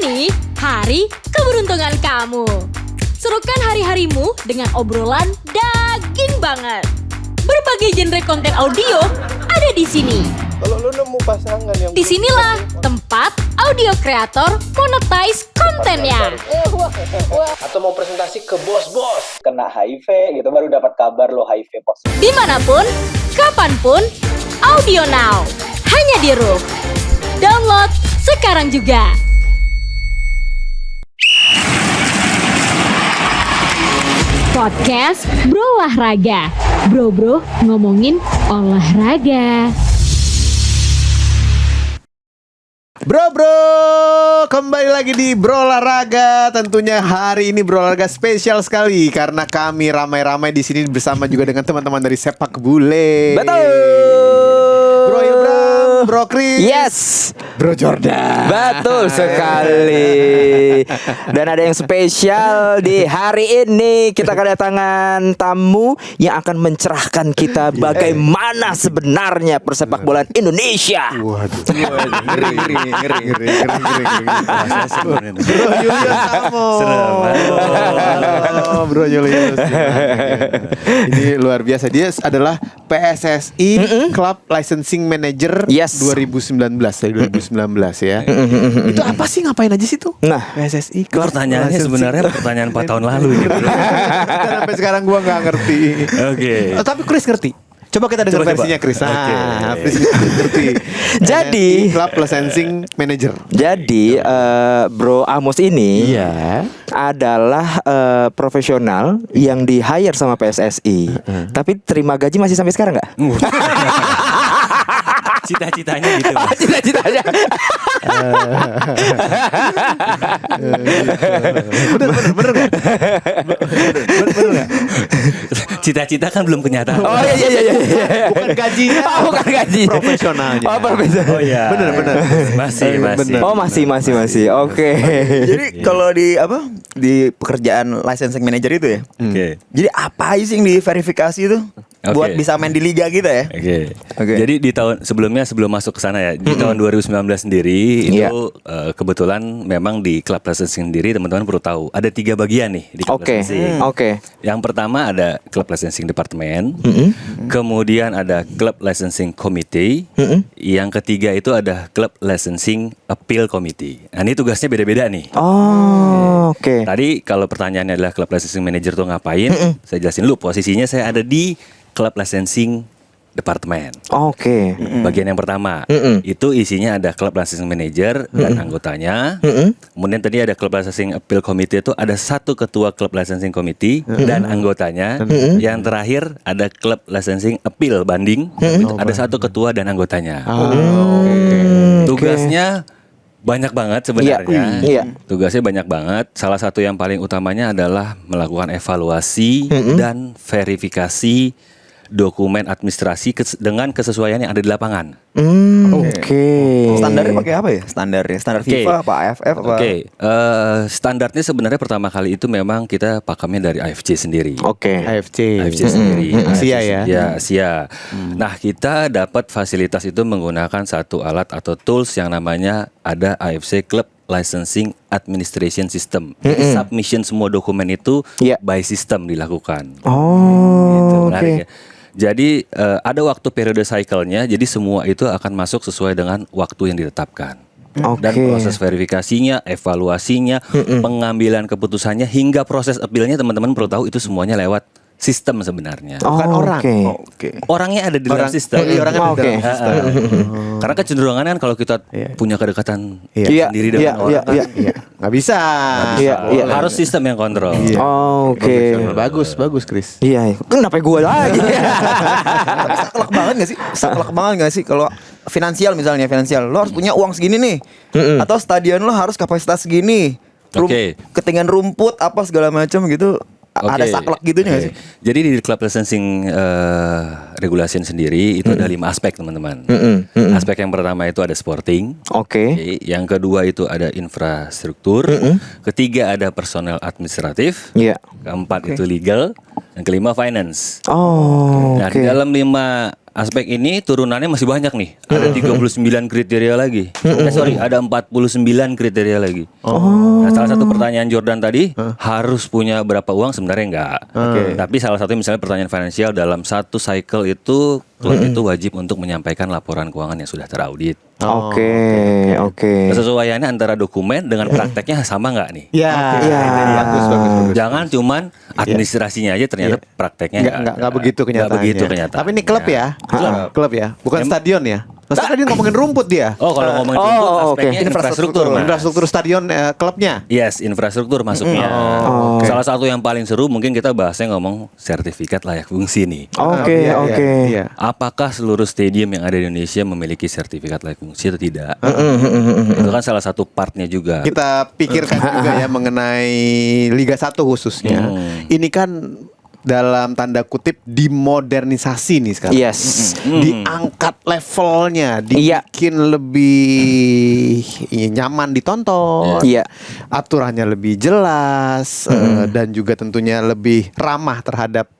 Ini hari keberuntungan kamu. Serukan hari-harimu dengan obrolan daging banget. Berbagai genre konten audio ada di sini. Kalau lu nemu pasangan yang Disinilah tempat audio kreator monetize kontennya. atau mau presentasi ke bos-bos kena HIV gitu baru dapat kabar lo HIV positif. Dimanapun, kapanpun, audio now. Hanya di Room. Download sekarang juga. Podcast Bro Olahraga. Bro ngomongin olahraga. Bro, kembali lagi di Bro Olahraga. Tentunya hari ini Bro Olahraga spesial sekali karena kami ramai-ramai di sini bersama juga dengan teman-teman dari Sepak Bule. Betul. Bro Ilbram, Bro Chris. Yes. Bro Jordan. Betul sekali. Dan ada yang spesial di hari ini. Kita kedatangan tamu yang akan mencerahkan kita bagaimana sebenarnya persepak bolaan Indonesia. Waduh. Ngeri. Bro Julius Samo. Bro Julius. Ini luar biasa. Dia adalah PSSI Club Licensing Manager 2019 ya. Itu apa sih, ngapain aja sih tuh? Nah, PSSI Club Pertanyaannya sebenarnya pertanyaan 4 tahun lalu gitu. Dan sampai sekarang gua nggak ngerti. Oke. Tapi Chris ngerti. Coba kita dengar versinya Chris. Chris ngerti. Jadi Club Licensing Manager. Jadi Bro Amos ini adalah profesional yang di hire sama PSSI. Tapi terima gaji masih sampai sekarang nggak? Cita-citanya gitu, Mas. Cita-citanya. Bener nggak? Cita-cita kan belum kenyataan. Oh iya. Bukan gajinya. Bukan gaji. Profesionalnya. Oh, profesional. Oh iya. Bener. Masih. Oh masih. Oke. Jadi kalau di pekerjaan licensing manager itu ya. Oke. Jadi apa aja sih yang diverifikasi itu buat Oke. bisa main di liga kita ya? Oke. Jadi di tahun sebelum masuk ke sana ya, di tahun 2019 sendiri itu kebetulan memang di klub licensing sendiri teman-teman perlu tahu ada 3 bagian nih di klub licensing. Oke. Yang pertama ada klub licensing departemen, kemudian ada klub licensing committee, yang ketiga itu ada klub licensing appeal committee. Nah ini tugasnya beda-beda nih. Oh, oke. Tadi kalau pertanyaannya adalah klub licensing manager tuh ngapain? Saya jelasin dulu posisinya saya ada di klub licensing departemen. Oke. Bagian yang pertama itu isinya ada klub licensing manager dan anggotanya. Kemudian tadi ada klub licensing appeal committee, itu ada 1 ketua klub licensing committee dan anggotanya. Yang terakhir ada klub licensing appeal banding, itu ada 1 ketua dan anggotanya. Tugasnya banyak banget sebenarnya. Iya. Tugasnya banyak banget. Salah satu yang paling utamanya adalah melakukan evaluasi dan verifikasi dokumen administrasi dengan kesesuaian yang ada di lapangan. Oke. Standarnya pakai apa ya? Standar FIFA apa AFF apa? Standarnya sebenarnya pertama kali itu memang kita pakemnya dari AFC sendiri. Oke. AFC sendiri. Asia ya. Ya, Asia. Nah, kita dapat fasilitas itu menggunakan satu alat atau tools yang namanya ada AFC Club Licensing Administration System. Jadi submission semua dokumen itu by system dilakukan. Oh, Menarik oke. ya. Jadi ada waktu periode cycle-nya. Jadi semua itu akan masuk sesuai dengan waktu yang ditetapkan. Dan proses verifikasinya, evaluasinya, pengambilan keputusannya hingga proses appeal-nya teman-teman perlu tahu itu semuanya lewat sistem sebenarnya. Bukan orang. Oke. Orangnya ada di dalam sistem. Orangnya ada di dalam sistem. Karena kecenderungan kan kalau kita punya kedekatan Iya. sendiri dengan orang, Nggak bisa. Iya. harus sistem yang kontrol. Oke. Bagus Chris. Iya. Kenapa gua lagi? Tapi saklek banget gak sih kalau finansial misalnya lo harus punya uang segini nih. Atau stadion lo harus kapasitas segini. Ketinggian rumput apa segala macam gitu. Ada saklek gitunya nggak sih? Jadi di club licensing regulation sendiri itu ada 5 aspek teman-teman. Aspek yang pertama itu ada sporting. Oke. Yang kedua itu ada infrastruktur. Ketiga ada personel administratif. Keempat itu legal. Yang kelima finance. Oh, Nah di dalam 5 aspek ini turunannya masih banyak nih. Ada 39 kriteria lagi. Ada 49 kriteria lagi. Nah, salah satu pertanyaan Jordan tadi, harus punya berapa uang? Sebenarnya enggak. Tapi salah satu misalnya pertanyaan finansial dalam satu cycle itu klub itu wajib untuk menyampaikan laporan keuangan yang sudah teraudit. Oke. Kesesuaiannya antara dokumen dengan prakteknya sama nggak nih? Bagus. Jangan cuman administrasinya aja ternyata prakteknya Nggak begitu kenyataannya. Tapi ini klub ya, klub ya, bukan stadion ya. Masa tadi ngomongin rumput dia? Oh, kalau ngomongin rumput aspeknya infrastruktur. Mas. Infrastruktur stadion klubnya. Yes, infrastruktur masuknya. Salah satu yang paling seru mungkin kita bahasnya ngomong sertifikat layak fungsi nih. Oke. Iya. Apakah seluruh stadium yang ada di Indonesia memiliki sertifikat layak fungsi atau tidak? Itu kan salah satu partnya juga. Kita pikirkan juga ya mengenai Liga 1 khususnya. Ini kan dalam tanda kutip dimodernisasi nih sekarang. Yes. Diangkat levelnya, dibikin lebih nyaman ditonton. Iya. Aturannya lebih jelas dan juga tentunya lebih ramah terhadap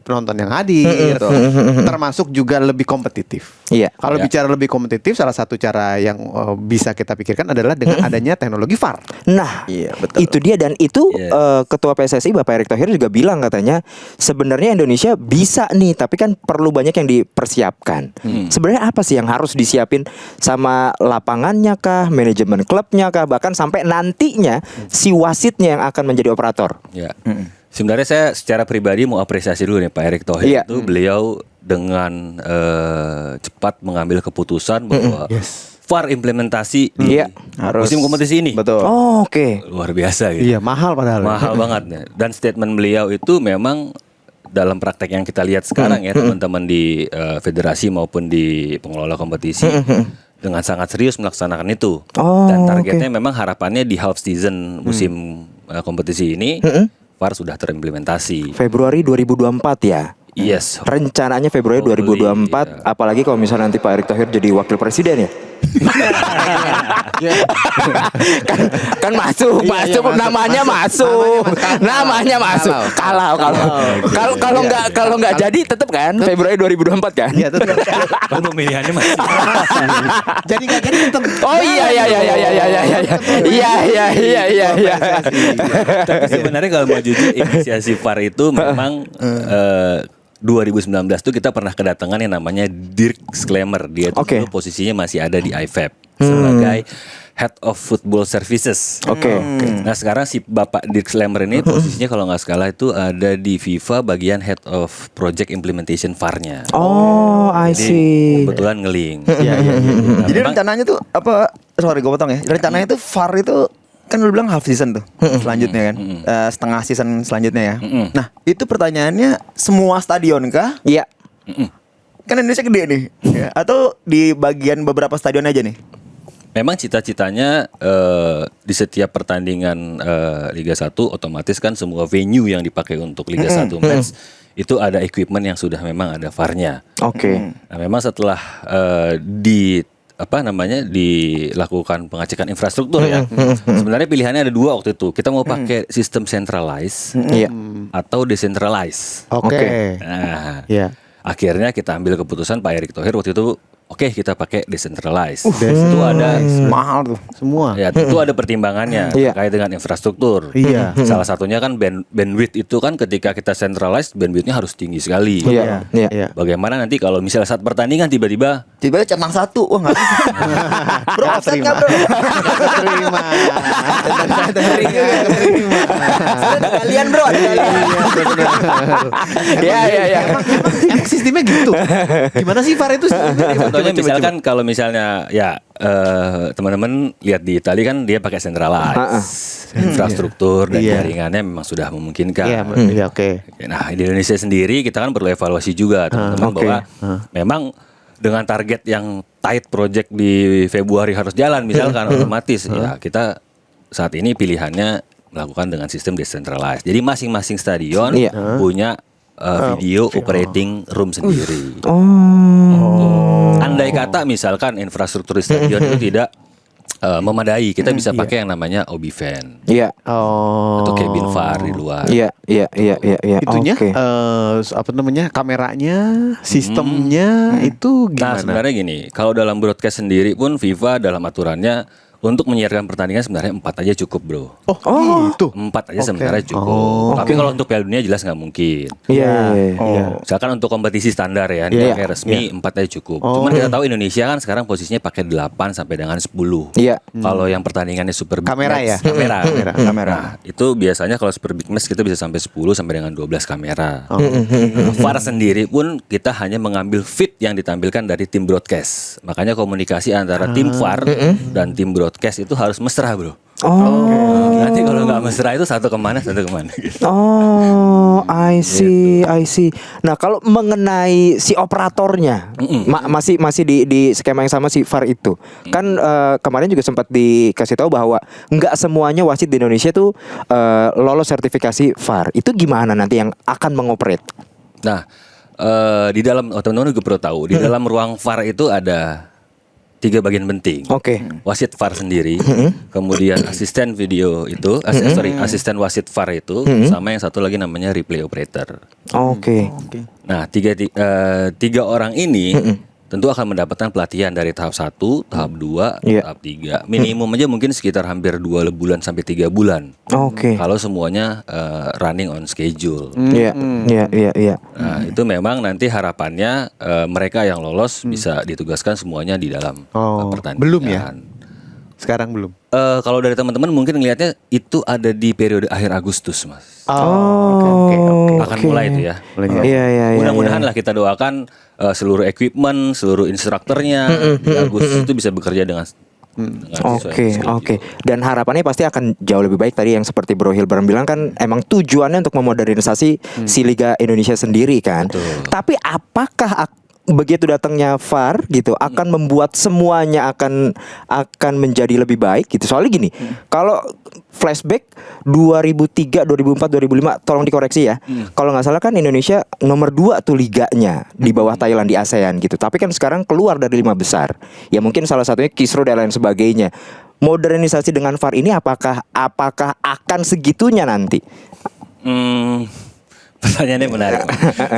penonton yang hadir, termasuk juga lebih kompetitif. Iya. Kalau bicara lebih kompetitif, salah satu cara yang bisa kita pikirkan adalah dengan adanya teknologi VAR. Nah, itu dia dan itu Ketua PSSI Bapak Erick Thohir juga bilang katanya sebenarnya Indonesia bisa nih, tapi kan perlu banyak yang dipersiapkan. Sebenarnya apa sih yang harus disiapin sama lapangannya kah, manajemen klubnya kah, bahkan sampai nantinya si wasitnya yang akan menjadi operator. Ya. Sebenarnya saya secara pribadi mau apresiasi dulu nih Pak Erick Thohir. Itu beliau dengan cepat mengambil keputusan bahwa VAR implementasi di musim kompetisi ini. Betul. Luar biasa gitu. Iya, mahal padahal. Mahal banget ya. Dan statement beliau itu memang dalam praktek yang kita lihat sekarang ya teman-teman di federasi maupun di pengelola kompetisi dengan sangat serius melaksanakan itu. Dan targetnya memang harapannya di half season musim kompetisi ini VAR sudah terimplementasi. Februari 2024 ya. Yes. Rencananya Februari 2024, apalagi kalau misalnya nanti Pak Erick Thohir jadi wakil presiden ya. kan masuk namanya masuk. Kalau nggak jadi tetap kan Februari 2024 kan. Iya, tetap. Pemilihannya masih. Jadi nggak jadi tetap. Oh iya. Tapi sebenarnya kalau mau jujur inisiasi VAR itu memang 2019 tuh kita pernah kedatangan yang namanya Dirk Sklemmer. Dia tuh dulu posisinya masih ada di IFAB sebagai Head of Football Services. Nah sekarang si Bapak Dirk Sklemmer ini posisinya kalau nggak salah itu ada di FIFA bagian Head of Project Implementation VAR-nya. I see. Kebetulan ngeling. Jadi rencananya tuh apa? Sorry gue potong ya. Rencananya tuh VAR itu kan lu bilang half season tuh selanjutnya kan, setengah season selanjutnya ya. Nah itu pertanyaannya semua stadion kah? Iya. Kan Indonesia gede nih, ya. Atau di bagian beberapa stadion aja nih? Memang cita-citanya di setiap pertandingan Liga 1 otomatis kan semua venue yang dipakai untuk Liga 1 match itu ada equipment yang sudah memang ada VAR-nya. Nah memang setelah dilakukan pengecekan infrastruktur ya. Sebenarnya pilihannya ada dua waktu itu. Kita mau pakai sistem centralized atau decentralized. Nah, akhirnya kita ambil keputusan Pak Erick Thohir waktu itu. Oke, kita pakai decentralized. Itu ada mahal tuh semua. Ya, tentu ada pertimbangannya terkait dengan infrastruktur. Salah satunya kan bandwidth itu kan ketika kita centralized bandwidthnya harus tinggi sekali. Bagaimana nanti kalau misalnya saat pertandingan tiba-tiba centang satu, wah nggak bisa. Bro, offset nggak bro? Terima. Kalian bro, ada kalian. Emang sistemnya gitu. Gimana sih VAR itu? Contohnya misalkan kalau misalnya ya teman-teman lihat di Italia kan dia pakai centralized infrastruktur dan jaringannya memang sudah memungkinkan. Nah di Indonesia sendiri kita kan perlu evaluasi juga teman-teman bahwa memang dengan target yang tight project di Februari harus jalan misalkan otomatis ya kita saat ini pilihannya melakukan dengan sistem decentralized. Jadi masing-masing stadion punya video operating room sendiri. Andai kata misalkan infrastruktur di stadion itu tidak memadai. Kita bisa pakai yang namanya OB-Fan Iya. atau cabin VAR di luar. Iya. Itunya Oke. apa namanya? Kameranya, sistemnya itu Nah, gimana? sebenarnya gini, kalau dalam broadcast sendiri pun FIFA dalam aturannya untuk menyiarkan pertandingan sebenarnya 4 aja cukup, bro. Oh, gitu. 4 aja sebenarnya cukup. Tapi kalau untuk Piala Dunia jelas nggak mungkin. Iya. Misalkan untuk kompetisi standar ya, Iya. yang resmi 4 aja cukup. Cuman kita tahu Indonesia kan sekarang posisinya pakai 8 sampai dengan 10. Iya. Kalau yang pertandingannya Super Big Kamera Match, ya? Kamera. Kamera. Nah, itu biasanya kalau Super Big Match kita bisa sampai 10 sampai dengan 12 kamera. VAR sendiri pun kita hanya mengambil feed yang ditampilkan dari tim broadcast. Makanya komunikasi antara tim VAR dan tim broadcast itu harus mesra, bro. Nanti kalau nggak mesra itu satu kemana gitu. Oh, I see. Nah, kalau mengenai si operatornya, masih di skema yang sama si VAR itu. Kan kemarin juga sempat dikasih tahu bahwa nggak semuanya wasit di Indonesia tuh lolos sertifikasi VAR. Itu gimana nanti yang akan mengoperate? Nah, di dalam teman-teman juga perlu tahu, di dalam ruang VAR itu ada 3 bagian penting. Oke. Wasit VAR sendiri, kemudian asisten video itu, asisten wasit VAR itu, sama yang satu lagi namanya replay operator. Oke. Nah, tiga orang ini tentu akan mendapatkan pelatihan dari tahap 1, tahap 2, Iya. tahap 3. Minimum aja mungkin sekitar hampir 2 bulan sampai 3 bulan. Oke. Kalau semuanya running on schedule. Iya. Nah, itu memang nanti harapannya mereka yang lolos bisa ditugaskan semuanya di dalam pertandingan. Belum ya? Sekarang belum. Kalau dari teman-teman mungkin ngelihatnya itu ada di periode akhir Agustus, Mas. Oke. Akan mulai itu ya. Iya. Mudah-mudahan lah kita doakan seluruh equipment, seluruh instrukturnya di Agustus itu bisa bekerja dengan sesuai schedule. Oke. Dan harapannya pasti akan jauh lebih baik tadi yang seperti Bro Hilbert bilang kan emang tujuannya untuk memodernisasi si Liga Indonesia sendiri kan. Betul. Tapi apakah begitu datangnya VAR gitu akan membuat semuanya akan menjadi lebih baik gitu. Soalnya gini, kalau flashback 2003, 2004, 2005 tolong dikoreksi ya. Kalau nggak salah kan Indonesia nomor 2 tuh liganya di bawah Thailand di ASEAN gitu. Tapi kan sekarang keluar dari 5 besar. Ya mungkin salah satunya Kisru dan lain sebagainya. Modernisasi dengan VAR ini apakah akan segitunya nanti? Pertanyaannya menarik.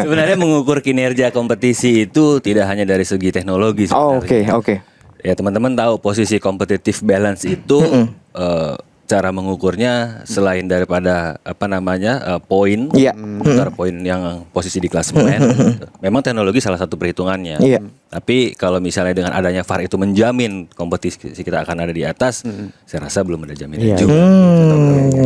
Sebenarnya mengukur kinerja kompetisi itu tidak hanya dari segi teknologi sebenarnya. Oke. Ya teman-teman tahu posisi competitive balance itu cara mengukurnya selain daripada poin, Iya. antara poin yang posisi di klasemen, memang teknologi salah satu perhitungannya. Iya. Tapi kalau misalnya dengan adanya VAR itu menjamin kompetisi kita akan ada di atas, saya rasa belum ada jaminan juga.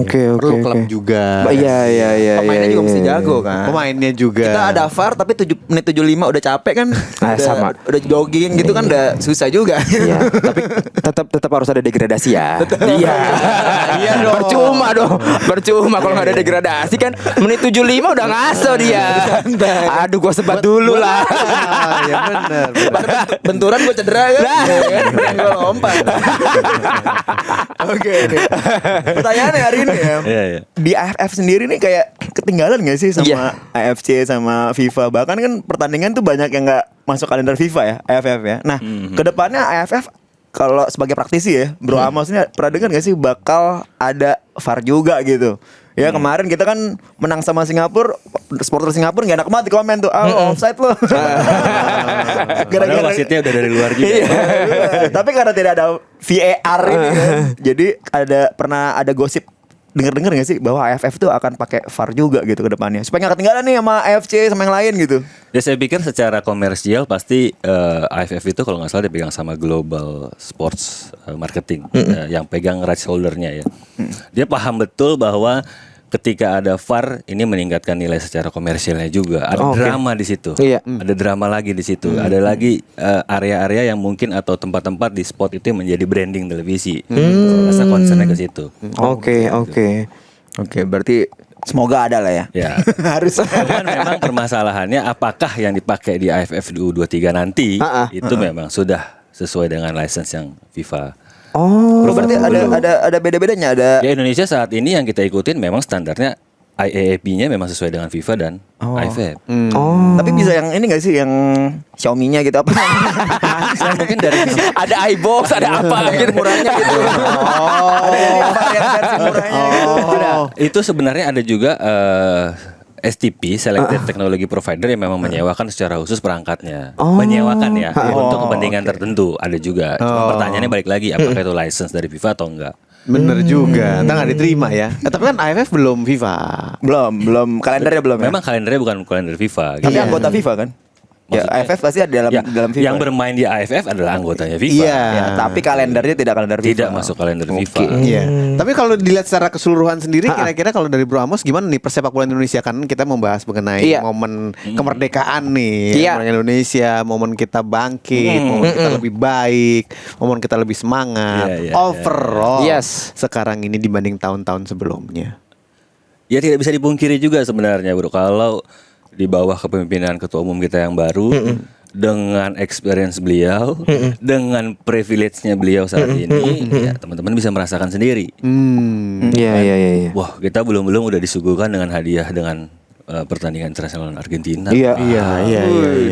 Oke. Perlu klub juga. Iya. Pemainnya juga mesti jago kan. Pemainnya juga. Kita ada VAR tapi 7 menit 75 udah capek kan. Sama. Udah jogging gitu kan udah susah juga. Iya, tapi tetap harus ada degradasi ya. Iya dong. Percuma kalau nggak ada degradasi kan menit 75 udah ngaso dia. Aduh, gua sebat dulu lah. Ya benar. Benturan gue cedera kan. Yang gue lompat. Oke. Pertanyaannya hari ini ya. Iya. Di AFF sendiri nih kayak ketinggalan gak sih sama AFC sama FIFA? Bahkan kan pertandingan tuh banyak yang gak masuk kalender FIFA ya, AFF ya. Nah, kedepannya AFF kalau sebagai praktisi ya, Bro Amos ini pernah dengar gak sih bakal ada VAR juga gitu? Ya kemarin kita kan menang sama Singapura, supporter Singapura gak enak banget di komen tuh, offside lo. Padahal wasitnya udah dari luar juga. Tapi karena tidak ada VAR ini kan, jadi pernah ada gosip dengar gak sih bahwa AFF tuh akan pakai VAR juga gitu ke depannya supaya gak ketinggalan nih sama AFC sama yang lain gitu. Ya saya pikir secara komersial pasti AFF itu kalau nggak salah dipegang sama Global Sports Marketing yang pegang rights holdernya ya. Dia paham betul bahwa ketika ada VAR ini meningkatkan nilai secara komersialnya juga. Ada drama di situ. Iya. Ada drama lagi di situ. Ada lagi area-area yang mungkin atau tempat-tempat di spot itu yang menjadi branding televisi. Saya rasa concernnya ke situ. Oke, berarti semoga ada lah ya. Ya. Harus. Cuman memang permasalahannya apakah yang dipakai di AFF U23 nanti itu memang sudah sesuai dengan license yang FIFA. Berarti ada beda-bedanya ada. Ya Indonesia saat ini yang kita ikutin memang standarnya IAAP-nya memang sesuai dengan FIFA dan AFF. Tapi bisa yang ini gak sih yang Xiaomi-nya gitu apa? Mungkin dari Ada iBox, ada apa gitu. murahnya gitu. Ada yang varian versi murahnya gitu. Itu sebenarnya ada juga STP, Selected Technology Provider, yang memang menyewakan secara khusus perangkatnya. Menyewakan ya, untuk kepentingan tertentu. Ada juga. Cuma pertanyaannya balik lagi, apakah itu license dari FIFA atau enggak? Bener juga, nggak diterima ya. Tapi kan AFF belum FIFA. Belum kalendernya belum ya. Memang kalendernya bukan kalender FIFA. Tapi gitu. anggota FIFA kan? Ya, Maksudnya- AFF pasti ada dalam FIFA. Yang bermain di AFF adalah anggotanya FIFA. Iya. Ya, tapi kalendernya tidak kalender FIFA. Tidak masuk kalender FIFA. Iya. Tapi kalau dilihat secara keseluruhan sendiri, kira-kira kalau dari Bro Amos gimana nih persepak bola Indonesia? Kan kita membahas mengenai Iya. momen kemerdekaan nih, Iya. momen Indonesia, momen kita bangkit, momen kita lebih baik, momen kita lebih semangat. Iya, iya, Overall, Yes. sekarang ini dibanding tahun-tahun sebelumnya. Ya tidak bisa dipungkiri juga sebenarnya bro, kalau di bawah kepemimpinan ketua umum kita yang baru, dengan experience beliau, dengan privilege-nya beliau saat ini, ya teman-teman bisa merasakan sendiri. Iya. Wah, kita belum udah disuguhkan dengan hadiah dengan pertandingan internasional Argentina. Iya. Iya.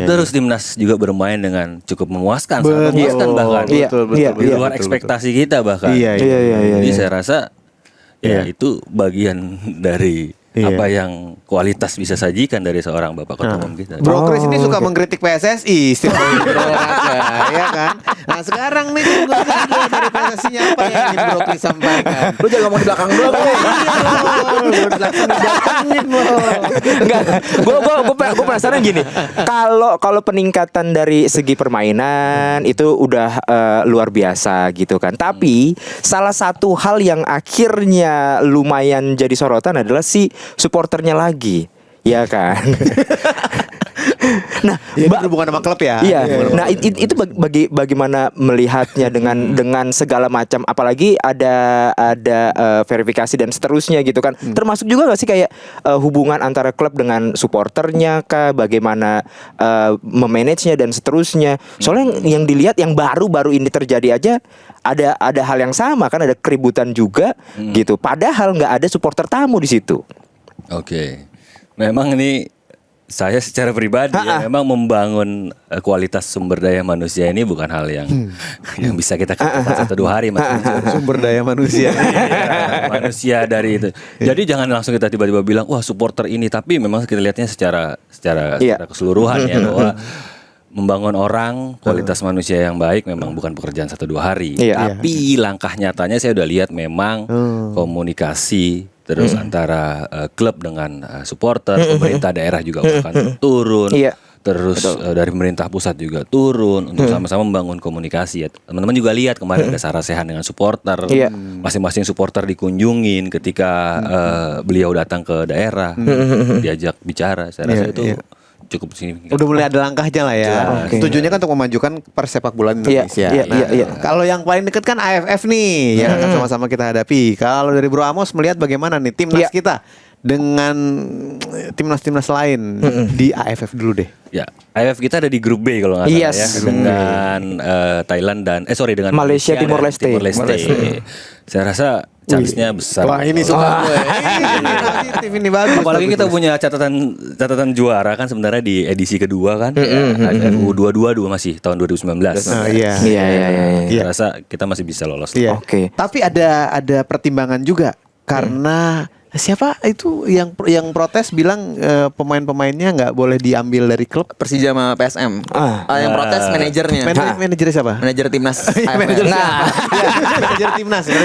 Terus timnas juga bermain dengan cukup memuaskan, sangat memuaskan bahkan. Iya. Di luar ekspektasi kita bahkan. Iya. Jadi saya rasa ya itu bagian dari apa yang kualitas bisa sajikan dari seorang bapak ketua umum kita. Bro Chris ini suka mengkritik PSSI setiap kali berolahraga, ya kan? Nah sekarang nih juga dari PSSI-nya apa yang ingin Bro Chris sampaikan? Lu jangan ngomong di belakang dulu. Enggak, gue penasaran gini. Kalau peningkatan dari segi permainan itu udah luar biasa gitu kan. Tapi salah satu hal yang akhirnya lumayan jadi sorotan adalah si supporternya lagi, ya kan? Nah, Ya, ini berhubungan sama klub ya. iya. Nah, itu bagaimana melihatnya dengan segala macam, apalagi ada verifikasi dan seterusnya gitu kan. Termasuk juga nggak sih kayak hubungan antara klub dengan supporternya kah, bagaimana memanagenya dan seterusnya. Soalnya yang dilihat yang baru-baru ini terjadi aja ada hal yang sama kan, ada keributan juga gitu. Padahal nggak ada supporter tamu di situ. Oke. Memang ini saya secara pribadi ya, memang membangun kualitas sumber daya manusia ini bukan hal yang yang bisa kita katakan 1-2 hari Mas. Sumber daya manusia. Iya, manusia dari itu. Jadi jangan langsung kita tiba-tiba bilang wah supporter ini, tapi memang kita lihatnya secara keseluruhan ya, bahwa membangun orang, kualitas manusia yang baik memang bukan pekerjaan 1-2 hari. Iya. Tapi langkah nyatanya saya udah lihat memang komunikasi terus antara klub dengan supporter, pemerintah daerah juga akan turun. Iya. Terus dari pemerintah pusat juga turun untuk sama-sama membangun komunikasi ya. Teman-teman juga lihat kemarin ada sarasehan dengan supporter. Iya. Masing-masing supporter dikunjungin ketika beliau datang ke daerah, diajak bicara. Saya rasa itu cukup signifikan. Udah mulai ada langkahnya lah ya. Tujuannya kan untuk memajukan persepak bola Indonesia. Iya. Kalau yang paling deket kan AFF nih, yang akan sama-sama kita hadapi. Kalau dari Bro Amos melihat bagaimana nih timnas kita dengan timnas-timnas lain di AFF dulu deh. Ya, AFF kita ada di grup B kalau nggak salah ya, dengan Thailand dan dengan Malaysia, Timor Leste. Saya rasa chance-nya besar. Wah ini suka gue. Ini positif, ini bagus. Apalagi kita punya catatan juara kan sebenarnya di edisi kedua kan, AFF U22 masih tahun 2019. Iya. Saya rasa kita masih bisa lolos. Iya. Oke. Tapi ada pertimbangan juga karena siapa itu yang protes bilang pemain-pemainnya nggak boleh diambil dari klub. Persija sama PSM. Yang protes manajernya. Manajernya siapa? Manajer timnas. Manajer manajer timnas ya.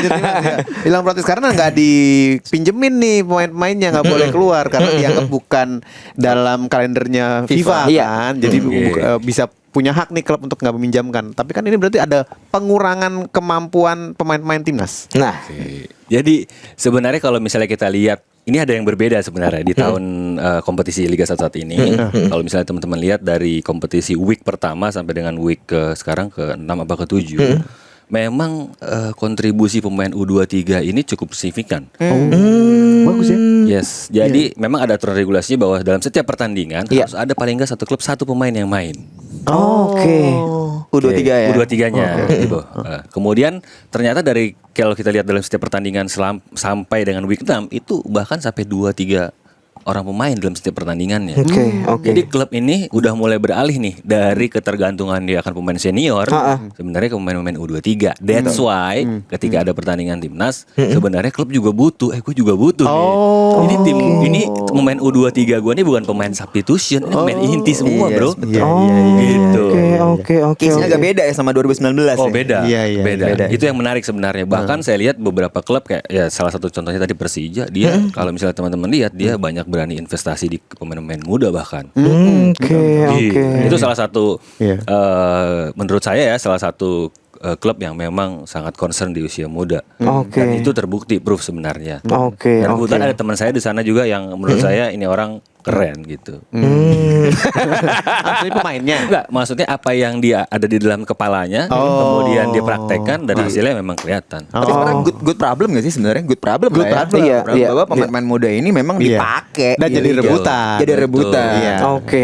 Bilang protes karena nggak dipinjemin nih pemain-pemainnya, nggak boleh keluar karena dianggap bukan dalam kalendernya FIFA kan. Jadi bisa punya hak nih klub untuk nggak meminjamkan. Tapi kan ini berarti ada pengurangan kemampuan pemain-pemain timnas. Nah, Jadi sebenarnya kalau misalnya kita lihat, ini ada yang berbeda sebenarnya di tahun kompetisi Liga 1 saat ini. Kalau misalnya teman-teman lihat dari kompetisi week pertama sampai dengan week sekarang ke-6 apa ke-7, memang kontribusi pemain U23 ini cukup signifikan. Bagus ya. Yes, jadi memang ada aturan regulasinya bahwa dalam setiap pertandingan harus ada paling nggak satu klub satu pemain yang main. Oke. U23 ya. U23-nya gitu. Kemudian ternyata dari kalau kita lihat dalam setiap pertandingan sampai dengan week 6 itu bahkan sampai 2-3 orang pemain dalam setiap pertandingannya. Oke. Jadi klub ini udah mulai beralih nih dari ketergantungan dia akan pemain senior sebenarnya ke pemain-pemain U23. That's why ketika ada pertandingan timnas sebenarnya klub juga butuh. Gue juga butuh nih. Ini tim ini pemain U23 gue nih bukan pemain substitution, ini pemain inti semua, bro. Gitu. Oke. Case-nya agak beda ya sama 2019 Oh ya. beda, Iya. beda. Itu yang menarik sebenarnya. Bahkan saya lihat beberapa klub kayak ya salah satu contohnya tadi Persija, dia kalau misalnya teman-teman lihat dia banyak berani investasi di pemain-pemain muda bahkan. Oke. Itu salah satu Iya. menurut saya ya salah satu klub yang memang sangat concern di usia muda. Oke. Dan itu terbukti proof sebenarnya. Oke. Dan kebetulan ada teman saya di sana juga yang menurut saya ini orang keren gitu. Asli pemainnya. Enggak, maksudnya apa yang dia ada di dalam kepalanya, kemudian dia praktekkan dan hasilnya memang kelihatan. Tapi sebenarnya good problem gak sih sebenarnya? Good problem Good lah ya. problem. Iya. Bahwa pemain-pemain muda ini memang Iya. dipakai Dan di jadi liga. rebutan. Jadi rebutan. Iya.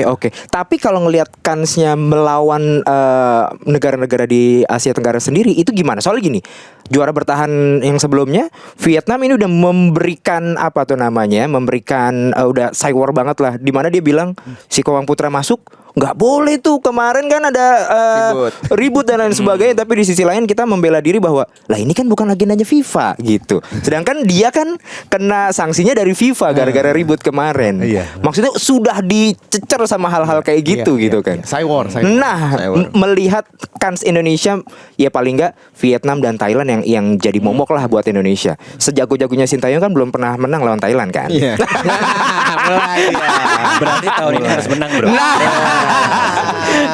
Oke. Tapi kalau ngelihat kansnya melawan negara-negara di Asia Tenggara sendiri itu gimana? Soalnya gini, juara bertahan yang sebelumnya Vietnam ini udah memberikan apa tuh namanya? Memberikan udah cywar banget lah. Dimana dia bilang si Kawang Putra masuk nggak boleh tuh, kemarin kan ada ribut dan lain sebagainya, tapi di sisi lain kita membela diri bahwa lah ini kan bukan agendanya FIFA gitu. Sedangkan dia kan kena sanksinya dari FIFA gara-gara ribut kemarin. Iya. Maksudnya sudah dicecer sama hal-hal kayak gitu Iya, gitu iya, kan. iya. Cywar. Nah, melihat kans Indonesia ya paling nggak Vietnam dan Thailand yang jadi momok lah buat Indonesia. Sejago-jagonya Sintayong kan belum pernah menang lawan Thailand kan. Iya. Mulai ya. Berarti tahun ini harus menang, bro.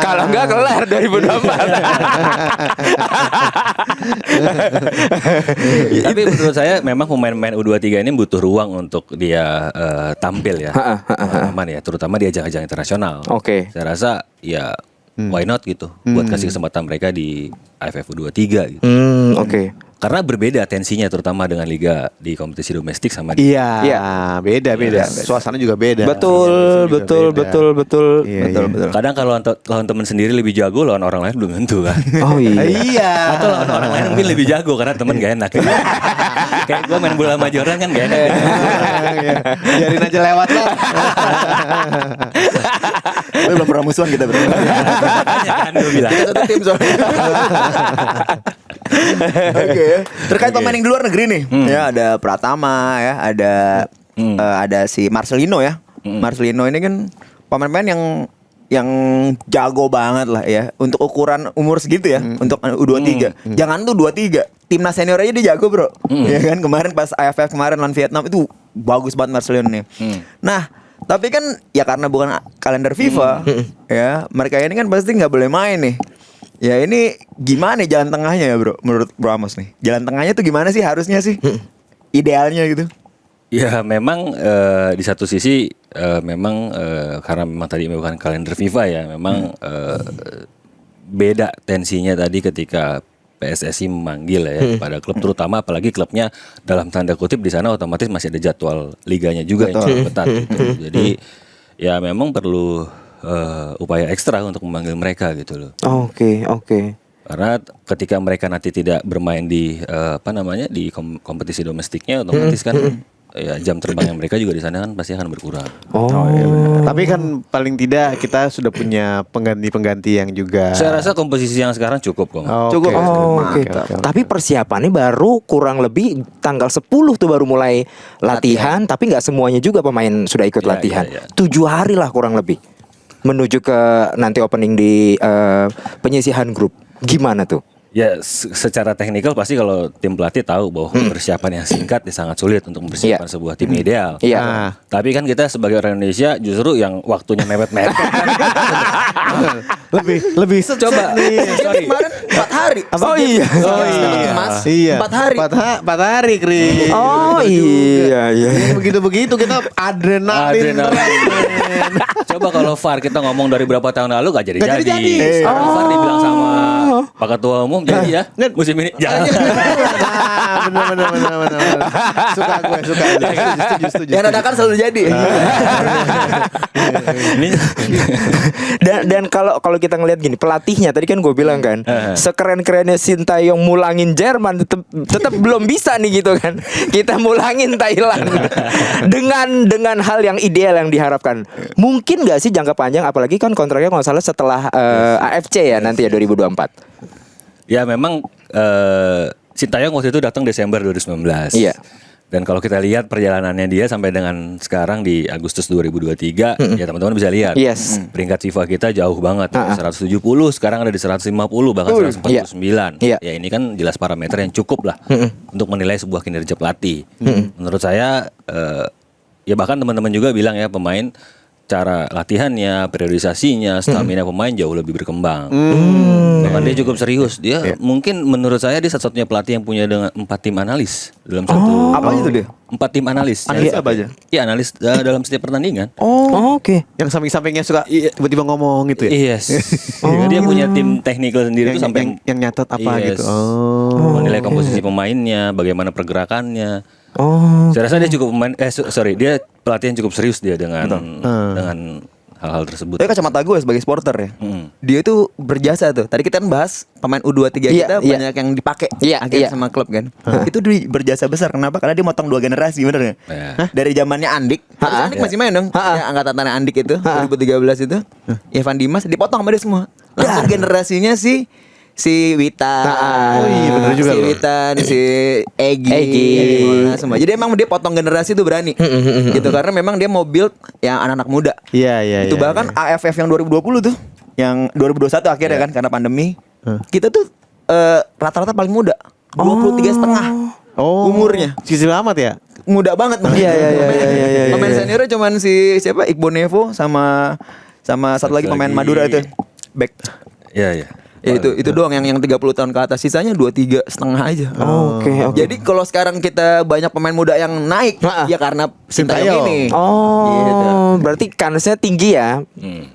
Kalau enggak kelar 2024. Tapi menurut saya memang pemain-pemain U23 ini butuh ruang untuk dia tampil ya. Aman ya, terutama di ajang-ajang internasional. Oke. Saya rasa ya why not gitu buat kasih kesempatan mereka di AFF U23 gitu. Oke. Karena berbeda tensinya terutama dengan liga di kompetisi domestik sama di Iya, beda. Suasana juga beda. Betul. Iya. kadang kalau lawan teman sendiri lebih jago, lawan orang lain belum tentu kan. Oh iya. Iya. Atau lawan orang lain mungkin lebih jago karena temen gak enak. Kayak gue main bola sama Jordan kan gak enak. Iya. Biarin aja lewat lah. Tapi belum pernah musuhan kita berdua. Makanya kan gue bilang. Kita satu tim soalnya. Oke. Terkait pemain yang di luar negeri nih, ya ada Pratama ya, ada si Marcelino ya. Marcelino ini kan pemain-pemain yang jago banget lah ya untuk ukuran umur segitu ya, untuk U23. Jangan tuh 23. Timnas senior aja dia jago, bro. Ya kan kemarin pas AFF kemarin lawan Vietnam itu bagus banget Marcelino nih. Nah, tapi kan ya karena bukan kalender FIFA ya, mereka ini kan pasti nggak boleh main nih. Ya ini gimana jalan tengahnya ya, bro? Menurut Bro Amos nih, jalan tengahnya tuh gimana sih harusnya sih? Idealnya gitu. Ya memang di satu sisi memang karena memang tadi bukan kalender FIFA ya, memang beda tensinya tadi ketika PSSI memanggil ya pada klub, terutama apalagi klubnya dalam tanda kutip di sana otomatis masih ada jadwal liganya juga yang cukup ketat gitu. Jadi ya memang perlu upaya ekstra untuk memanggil mereka gitu loh. Oke. Karena ketika mereka nanti tidak bermain di di kompetisi domestiknya, otomatis kan ya jam terbangnya mereka juga di sana kan pasti akan berkurang. Iya benar. Tapi kan paling tidak kita sudah punya pengganti-pengganti yang juga. Saya rasa komposisi yang sekarang cukup kok. Oke. Oke. Tapi persiapannya baru kurang lebih tanggal 10 tuh baru mulai latihan. Tapi nggak semuanya juga pemain sudah ikut Iya, latihan. iya. 7 hari lah kurang lebih menuju ke nanti opening di penyisihan grup. Gimana tuh? Ya secara teknikal pasti kalau tim pelatih tahu bahwa persiapan yang singkat sangat sulit untuk mempersiapkan sebuah tim ideal. Iya. Tapi kan kita sebagai orang Indonesia justru yang waktunya mepet-mepet. lebih Coba, sorry. 4 hari. Oh iya. Dapat emas. Iya. 4 hari. 4 hari, Kri. Oh iya iya. Begitu-begitu kita adrenalin. Coba kalau VAR kita ngomong dari berapa tahun lalu gak Nggak jadi-jadi. jadi-jadi. Sekarang VAR dibilang sama Pak Ketua Umum jadi ya musim ini jangan. Nah, benar. Suka gue, suka. Setuju. Yang dadakan selalu jadi. Ini Dan kalau kita ngelihat gini, pelatihnya tadi kan gue bilang kan, sekeren-kerennya Sintayong mulangin Jerman tetap belum bisa nih gitu kan. Kita mulangin Thailand dengan hal yang ideal yang diharapkan. Mungkin gak sih jangka panjang, apalagi kan kontraknya kalau nggak salah setelah AFC ya nanti ya 2024. ya memang Sintayong waktu itu datang Desember 2019. Iya. Dan kalau kita lihat perjalanannya dia sampai dengan sekarang di Agustus 2023, ya teman-teman bisa lihat. Yes. Peringkat FIFA kita jauh banget. 170, sekarang ada di 150, bahkan 149. Iya. Ya ini kan jelas parameter yang cukup lah untuk menilai sebuah kinerja pelatih. Menurut saya, ya bahkan teman-teman juga bilang ya pemain cara latihannya, periodisasinya, stamina pemain jauh lebih berkembang. Bahkan dia cukup serius. Dia mungkin menurut saya dia satu-satunya pelatih yang punya dengan 4 tim analis dalam satu. Apa itu dia? 4 tim analis. Analis apa aja? Iya, analis dalam setiap pertandingan. Oh, oke. Yang samping-sampingnya suka tiba-tiba ngomong gitu ya. Yes. Dia punya tim technical sendiri tuh sampai yang nyatet apa Yes. gitu. Oh. menilai komposisi pemainnya, bagaimana pergerakannya. Oh. Saya rasa dia cukup dia pelatih yang cukup serius dia dengan hal-hal tersebut. Tapi kacamata gue sebagai supporter ya, Hmm. dia itu berjasa tuh. Tadi kita kan bahas pemain U23 kita banyak yang dipakai akhirnya sama klub kan. Itu dia berjasa besar. Kenapa? Karena dia motong 2 generasi, bener nggak? Ya. Dari zamannya Andik, Andik masih main dong. Ya, angkatan tanah Andik itu 2013 itu, Evan Dimas dipotong sama dia semua. Langsung generasinya si Witan, Oh iya, bener juga si loh. Witan, si Egy, semua. Jadi emang dia potong generasi itu berani, gitu karena memang dia mau build yang anak-anak muda. Iya. Itu bahkan AFF yang 2020 tuh, yang 2021 akhirnya kan karena pandemi, kita tuh rata-rata paling muda, 23,5 umurnya. Sisi amat ya. Muda banget. Iya. Pemain seniornya cuman si siapa? Iqbal Nevo sama satu lagi pemain Madura itu, back. Iya. Ya itu doang yang 30 tahun ke atas, sisanya 23,5 aja. Oke. Jadi kalau sekarang kita banyak pemain muda yang naik, ya karena Sintayong ini. Gitu. Berarti kansnya tinggi ya.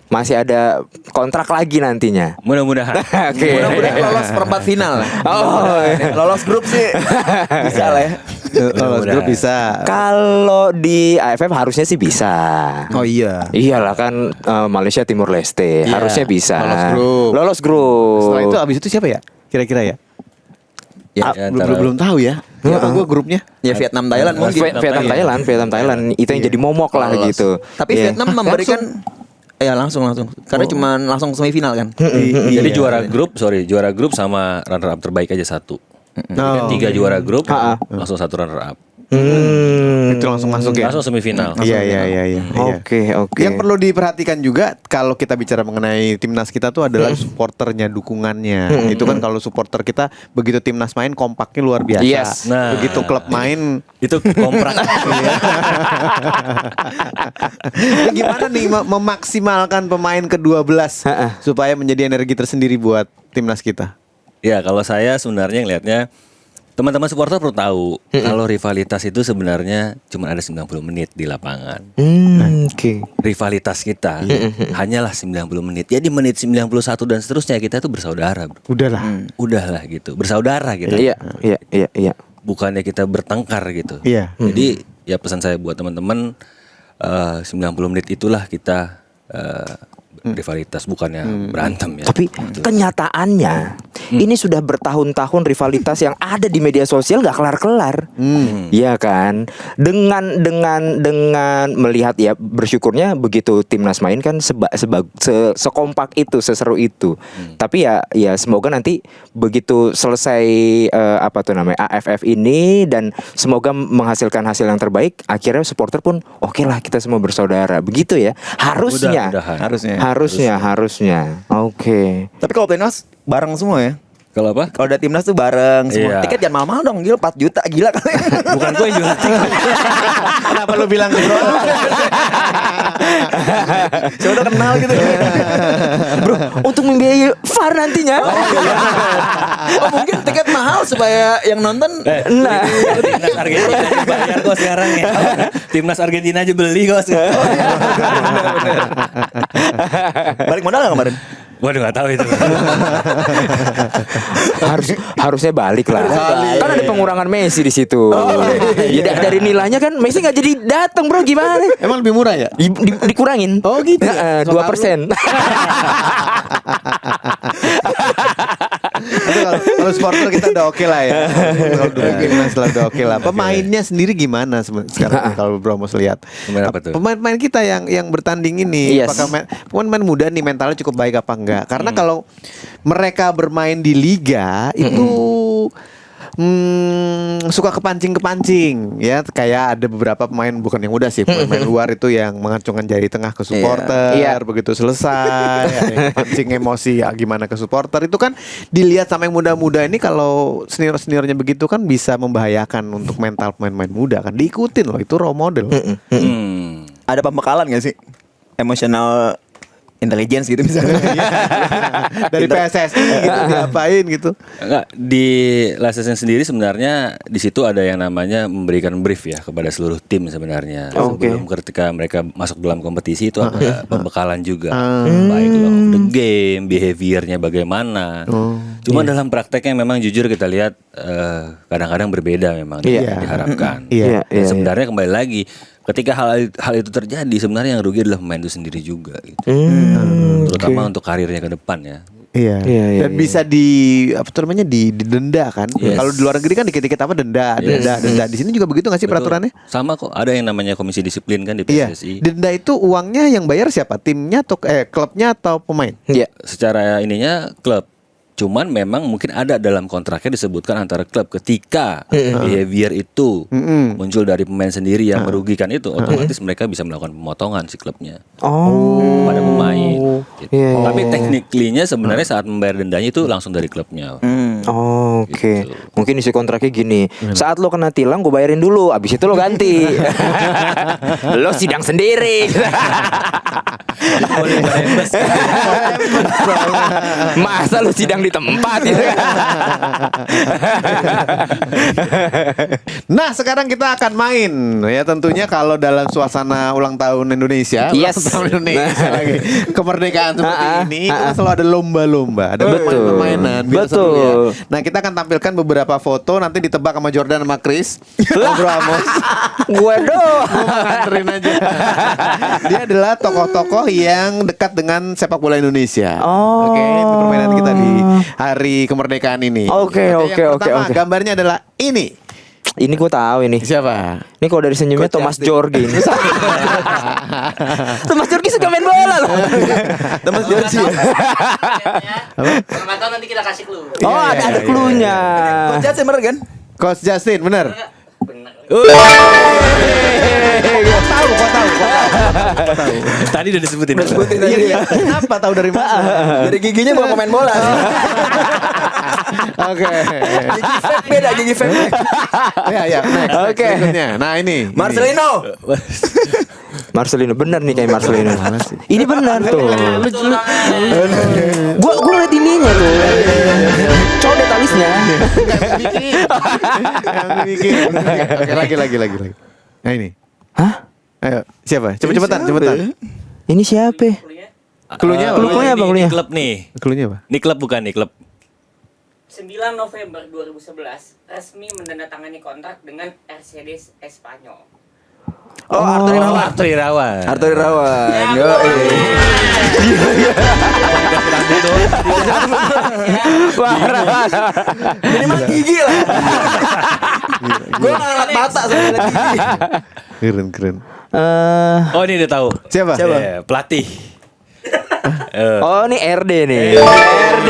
Masih ada kontrak lagi nantinya. Mudah-mudahan. Oke. Mudah-mudahan lolos perempat final lah. Lolos grup sih bisa lah ya. Lolos grup bisa. Kalau di AFF harusnya sih bisa. Oh iya. Iyalah kan Malaysia Timur Leste harusnya bisa. Lolos grup. Setelah itu abis itu siapa ya? Kira-kira ya? Ya, belum tahu ya. Siapa gue grupnya? Ya Vietnam Thailand mungkin. Vietnam Thailand itu yang jadi momok lah gitu. Tapi Vietnam memberikan langsung. Karena cuma langsung semifinal kan. Jadi juara grup sama runner up terbaik aja satu. Jadi kan 3 juara grup, langsung 1 runner up. Itu langsung masuk ya. Langsung semifinal. Iya. Oke. Yang perlu diperhatikan juga kalau kita bicara mengenai timnas kita tuh adalah supporternya, dukungannya. Itu kan kalau supporter kita begitu timnas main kompaknya luar biasa. Yes. Nah. Begitu klub main Itu komprak. gimana nih memaksimalkan pemain ke-12 supaya menjadi energi tersendiri buat timnas kita? Ya, kalau saya sebenarnya ngelihatnya teman-teman supporter perlu tahu kalau rivalitas itu sebenarnya cuma ada 90 menit di lapangan. Oke. Rivalitas kita hanyalah 90 menit. Jadi menit 91 dan seterusnya kita itu bersaudara, bro. Udahlah gitu. Bersaudara gitu. Iya. Bukannya kita bertengkar gitu. Iya. Jadi ya pesan saya buat teman-teman 90 menit itulah kita rivalitas, bukannya berantem ya. Tapi kenyataannya ini sudah bertahun-tahun rivalitas yang ada di media sosial nggak kelar-kelar, ya kan? Dengan melihat ya bersyukurnya begitu timnas main kan sekompak itu, seseru itu. Tapi ya semoga nanti begitu selesai AFF ini dan semoga menghasilkan hasil yang terbaik, akhirnya supporter pun oke lah kita semua bersaudara, begitu ya. Harusnya. Harusnya. Harusnya. Oke. Tapi kalau timnas bareng semua ya. Kalau apa? Kalau udah timnas tuh bareng semua. Iya. Tiket jangan mahal-mahal dong, gila 4 juta gila kali. Bukan gue yang jual tiket. Kenapa lu bilang ke bro? Saya udah kenal gitu. Bro, untuk membiayai VAR nantinya. Oh mungkin tiket mahal supaya yang nonton. Nah, Timnas Argentina aja bayar kok sekarang ya. Timnas Argentina aja beli kok. Balik modal nggak kemarin? Waduh nggak tahu itu. harusnya balik lah. Kan ada pengurangan Messi di situ. Ya dari nilainya kan Messi nggak jadi datang bro, gimana? Emang lebih murah ya? Dikurangin. Oh gitu. 2%. Kalau supporter kita udah oke lah ya. Kalau dulu timnas udah oke lah. Pemainnya sendiri gimana sekarang kalau Bro Mos lihat? Pemain apa tuh? Pemain-pemain kita yang bertanding ini, Yes. apakah pemain muda nih mentalnya cukup baik apa enggak? Karena kalau mereka bermain di liga itu suka kepancing ya, kayak ada beberapa pemain, bukan yang muda sih, pemain luar itu yang mengacungkan jari tengah ke supporter, begitu selesai ada yang pancing emosi ya gimana ke supporter, itu kan dilihat sama yang muda-muda ini, kalau senior-seniornya begitu kan bisa membahayakan untuk mental pemain-pemain muda kan, diikutin loh, itu role model. Ada pembekalan gak sih? Emotional intelligence gitu misalnya. Dari PSSI gitu diapain gitu. Enggak, di licensing sendiri sebenarnya di situ ada yang namanya memberikan brief ya kepada seluruh tim sebenarnya. Sebelum ketika mereka masuk dalam kompetisi itu ada pembekalan juga. Baik law of the game, behaviornya bagaimana. Cuma dalam prakteknya memang jujur kita lihat kadang-kadang berbeda memang yang diharapkan. Dan sebenarnya kembali lagi ketika hal itu terjadi, sebenarnya yang rugi adalah pemain itu sendiri juga gitu. Terutama untuk karirnya ke depan ya. Iya. Dan bisa didenda kan. Kalau di luar negeri kan dikit-dikit apa denda. Di sini juga begitu nggak sih peraturannya? Sama kok, ada yang namanya komisi disiplin kan di PSSI. Denda itu uangnya yang bayar siapa? Timnya atau klubnya atau pemain? Iya. Secara ininya klub. Cuman memang mungkin ada dalam kontraknya disebutkan antara klub ketika behavior itu muncul dari pemain sendiri yang merugikan itu, otomatis mereka bisa melakukan pemotongan si klubnya pada pemain. Gitu. Tapi technically-nya sebenarnya saat membayar dendanya itu langsung dari klubnya. Oke. Mungkin isi kontraknya gini. Saat lo kena tilang gue bayarin dulu, abis itu lo ganti. Lo sidang sendiri. Masa lo sidang di tempat gitu. Nah, sekarang kita akan main ya, tentunya kalau dalam suasana ulang tahun Indonesia, Yes. ulang tahun Indonesia lagi kemerdekaan seperti ini, itu kan selalu ada lomba-lomba, ada permainan, biar seru ya. Nah, kita akan tampilkan beberapa foto, nanti ditebak sama Jordan sama Chris. Bro Amos. Gue doang. Nganterin aja. Dia adalah tokoh-tokoh yang dekat dengan sepak bola Indonesia. Oke, itu permainan kita di hari kemerdekaan ini. Oke. Yang pertama, gambarnya adalah ini. Ini gue tahu ini. Siapa? Ini kalau dari senyumnya Thomas Jorgi. Thomas Jorgi suka main bola loh. Thomas Jorgi. Kalau nggak tahu nanti kita kasih clue. Oh, ada cluenya. Coach Justin bener kan? Coach Justin, bener? Bener. Gua tahu. Tadi udah disebutin. Iya. Kenapa tahu dari mana? Dari giginya bawa pemain bola. Oke. Gigi vape beda, gigi vape. Ya, next. Oke. Berikutnya. Nah, ini. Marcelino. Bener nih kayak Marcelino. Ini benar tuh. Gua ngeliat ininya tuh. Codet alisnya. Yang bikin. Oke, lagi. Nah, ini. Hah? Ayo, siapa? Cepetan. Ini siapa? Cluenya apa? Cluenya apa? Ini klub nih. Cluenya apa? Ini klub bukan nih klub. 9 November 2011 resmi menandatangani kontrak dengan Mercedes Espanyol. Oh, Arthur Irawan. Yo, minimal gigi lah. Gue ngeliat mata sama gigi. Keren. Oh, ini udah tahu. Siapa? Pelatih. Oh, ini RD nih. RD.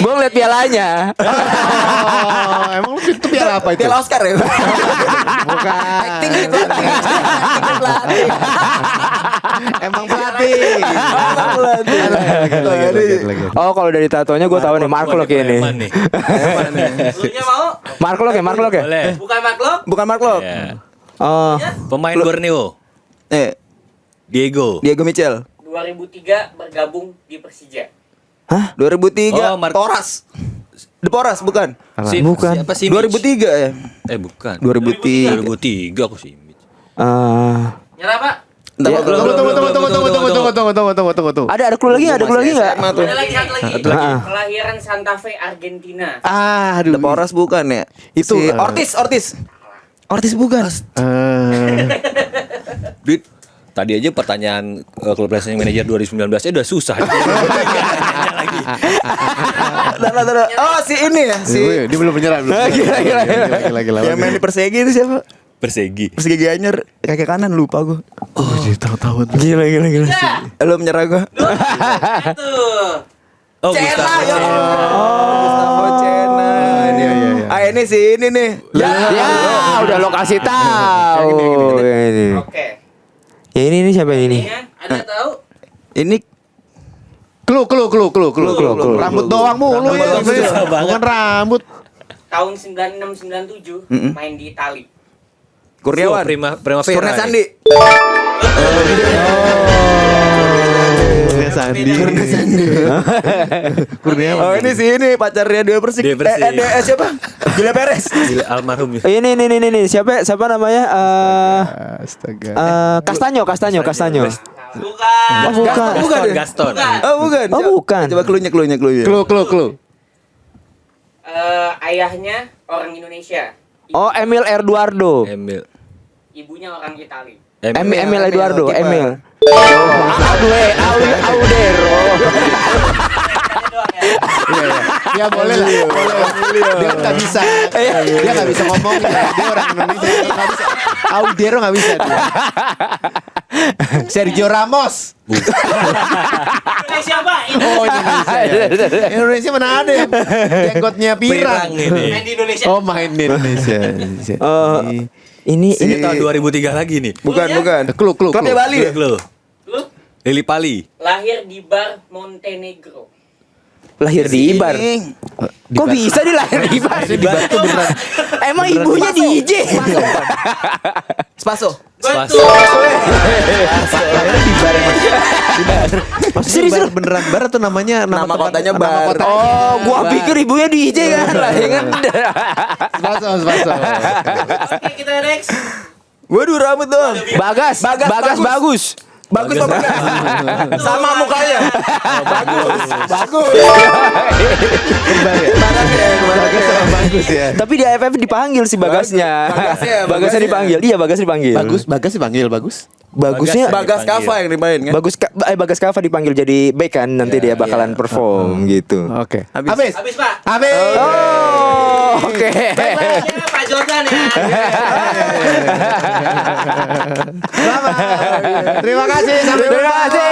Gue ngeliat pialanya. Emang lu fit Itu piala apa itu? Piala Oscar ya. Bukan. Acting nih pelatih. Acting pelatih. Emang pelatih. Oh, kalau dari tatonya gue tahu nih Mark Lok ini. Preman nih. Lunya mau? Mark Lok ya, Mark Lok ya. Boleh. Bukan Mark Bukan Mark Lok. Ya. Oh, Pemain Borneo. Diego. Diego Michel. 2003 bergabung di Persija. 2003. Oh, Toras. De Poras bukan? bukan. Siapa sih? 2003 ya. Bukan. 2003. 2003 aku sih. Nyerah, Pak? Tunggu. Ada clue lagi nggak? Ada clue lagi nggak? Ada lagi satu lagi. lagi. Kelahiran Santa Fe, Argentina. Aduh. De Poras bukan ya? Itu, Si Ortiz. Ortiz bukan. Dit, tadi aja pertanyaan klub licensing manager 2019 udah susah. Tunggu. Oh, si ini ya, si Dia belum menyerah. Gila. yang main di Persegi itu siapa? Persegi. Persegi Gianyar kaki kanan lupa gue. Oh, jadi tahu-tahu. Gila. Lo menyerah gue. Tuh. Oh, Cena Gustavo ya. Cena. Gustavo Cena. Iya. Ini si ini nih. Ya, udah lo kasih tahu. Ini. Oke. Ya ini siapa ini? Ini ada tahu? Ini Clue. Rambut doang mulu ya. Bukan rambut. Tahun 96-97 main di Itali. Kurniawan. Primavera. Kurnia Sandi. Kurnia. Oh, ini si ini pacarnya Dewa Persik. Dewa Persik. Siapa? Gila Perez. Gila, almarhum ya. Ini siapa namanya? Astaga. Castanyo. Bukan. Gaston. Oh, bukan. Oh, bukan. Coba clue-nya. Clue. Ayahnya orang Indonesia. Oh, Emil Eduardo. Emil. Ibunya orang Itali. Emil Eduardo. kiper. Emil. Audero. Ya boleh lah. Dia nggak bisa. Dia nggak bisa ngomong. Dia orang Indonesia. Nggak bisa. Audero nggak bisa. Dia. Sergio Ramos. Indonesia, Pak. Oh, Indonesia. Indonesia mana ada yang jenggotnya pirang. Pirang ini. Main di Indonesia. Oh, main di Indonesia. Ini Ini tahun 2003 lagi nih. Bukan. Clue. Klubnya Bali. Lu. Lu Lili Pali. lahir di Bar Montenegro. lahir di Ibar. Kok bisa dilahir di Ibar? Emang ibunya DJ. Spaso. Spaso. Serius beneran bar atau namanya Nama kotanya Bar. Oh, gua pikir ibunya DJ kan lah, ya kan? Spaso. Oke, kita next. Waduh, rambut doang. Bagas bagus. Bagus apa enggak? Sama mukanya. Bagus. Bagus ya. Tapi di AFF dipanggil si Bagasnya. Bagasnya dipanggil. Iya, Bagas dipanggil. Bagas dipanggil bagus. Bagusnya Bagas Kava yang dimain kan? Bagas Kava dipanggil jadi back kan, nanti dia bakalan perform gitu. Oke. Habis. Habis, Pak. Habis. Oh, oke. Baiknya Pak Jordan ya. Terima kasih. Sampai Terima jumpa. kasih.